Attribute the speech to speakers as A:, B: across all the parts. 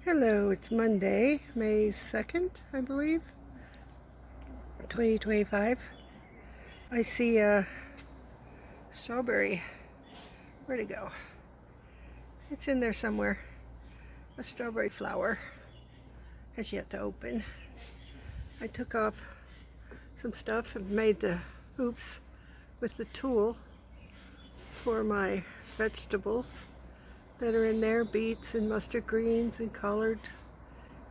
A: Hello, it's Monday, May 2nd, I believe, 2025. I see a strawberry. Where'd it go? It's in there somewhere. A strawberry flower has yet to open. I took off some stuff and made the hoops with the tool for my vegetables that are in there, beets and mustard greens and collard,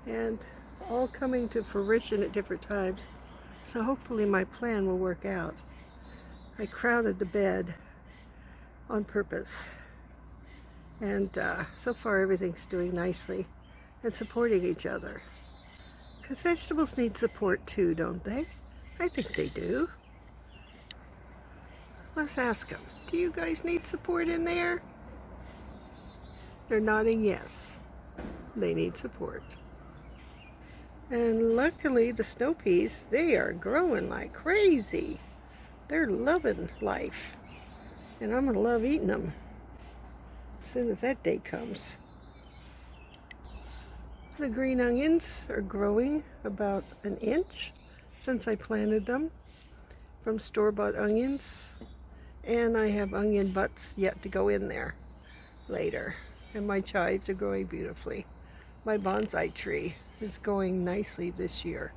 A: and all coming to fruition at different times. So hopefully my plan will work out. I crowded the bed on purpose, and so far everything's doing nicely and supporting each other. Because vegetables need support too, don't they? I think they do. Let's ask them. Do you guys need support in there? They're nodding yes. They need support. And luckily the snow peas, they are growing like crazy. They're loving life. And I'm going to love eating them as soon as that day comes. The green onions are growing about an inch since I planted them from store-bought onions. And I have onion butts yet to go in there later. And my chives are growing beautifully. My bonsai tree is going nicely this year.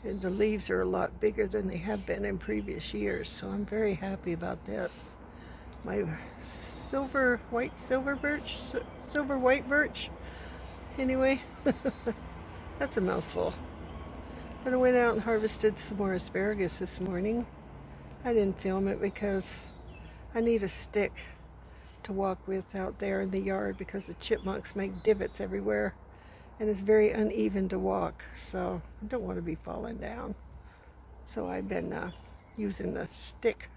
A: And the leaves are a lot bigger than they have been in previous years, so I'm very happy about this. My silver white birch, anyway, that's a mouthful. But I went out and harvested some more asparagus this morning. I didn't film it because I need a stick to walk with out there in the yard because the chipmunks make divots everywhere and it's very uneven to walk, so I don't want to be falling down. So I've been using the stick,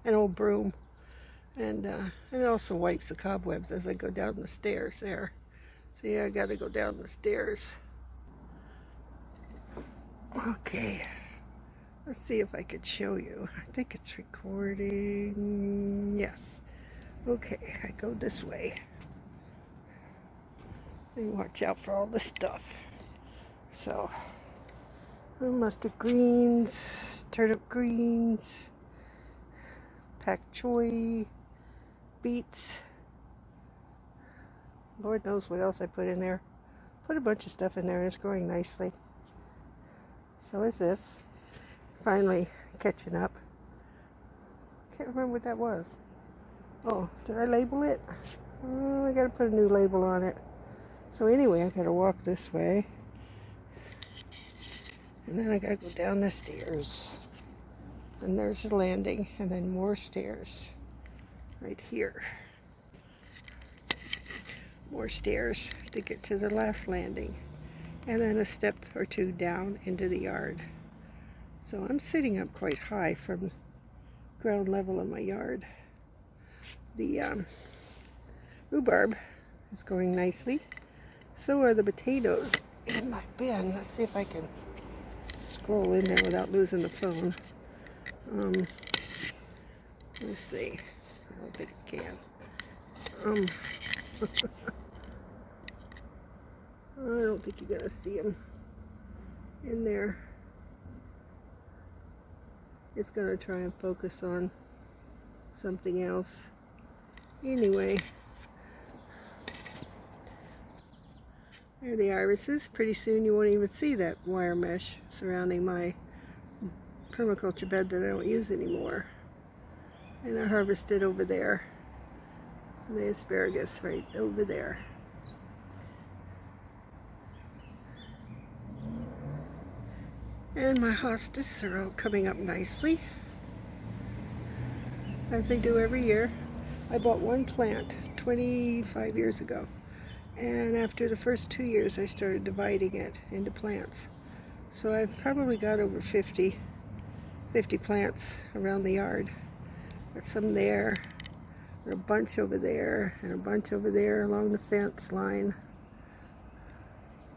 A: an old broom, and it also wipes the cobwebs as I go down the stairs there. So yeah, I got to go down the stairs. Okay, let's see if I could show you. I think it's recording. Yes. Okay, I go this way. And watch out for all the stuff. So, mustard greens, turnip greens, pak choi, beets. Lord knows what else I put in there. Put a bunch of stuff in there and it's growing nicely. So is this. Finally catching up. Can't remember what that was. Oh, did I label it? Oh, I gotta put a new label on it. So anyway, I gotta walk this way. And then I gotta go down the stairs. And there's the landing, and then more stairs. Right here. More stairs to get to the last landing. And then a step or two down into the yard. So I'm sitting up quite high from ground level of my yard. The rhubarb is growing nicely. So are the potatoes in my bin. Let's see if I can scroll in there without losing the phone. Let's see. I don't think I can. I don't think you're gonna see them in there. It's gonna try and focus on something else. Anyway, there are the irises. Pretty soon you won't even see that wire mesh surrounding my permaculture bed that I don't use anymore. And I harvested over there. The asparagus right over there. And my hostas are all coming up nicely, as they do every year. I bought one plant 25 years ago, and after the first 2 years I started dividing it into plants. So I've probably got over 50 plants around the yard. Got some there, and a bunch over there, and a bunch over there along the fence line.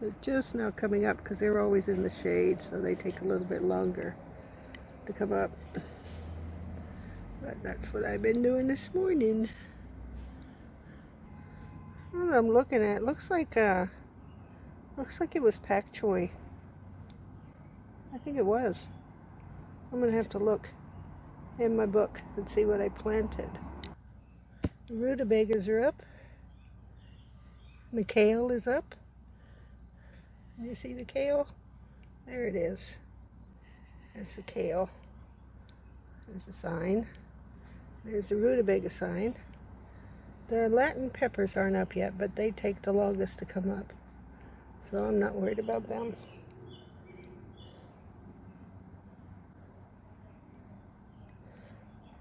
A: They're just now coming up because they're always in the shade, so they take a little bit longer to come up. But that's what I've been doing this morning. What I'm looking at looks like it was pak choi. I think it was. I'm gonna have to look in my book and see what I planted. The rutabagas are up. The kale is up. Can you see the kale? There it is. There's the kale. There's the sign. There's the rutabaga sign. The Latin peppers aren't up yet, but they take the longest to come up. So I'm not worried about them.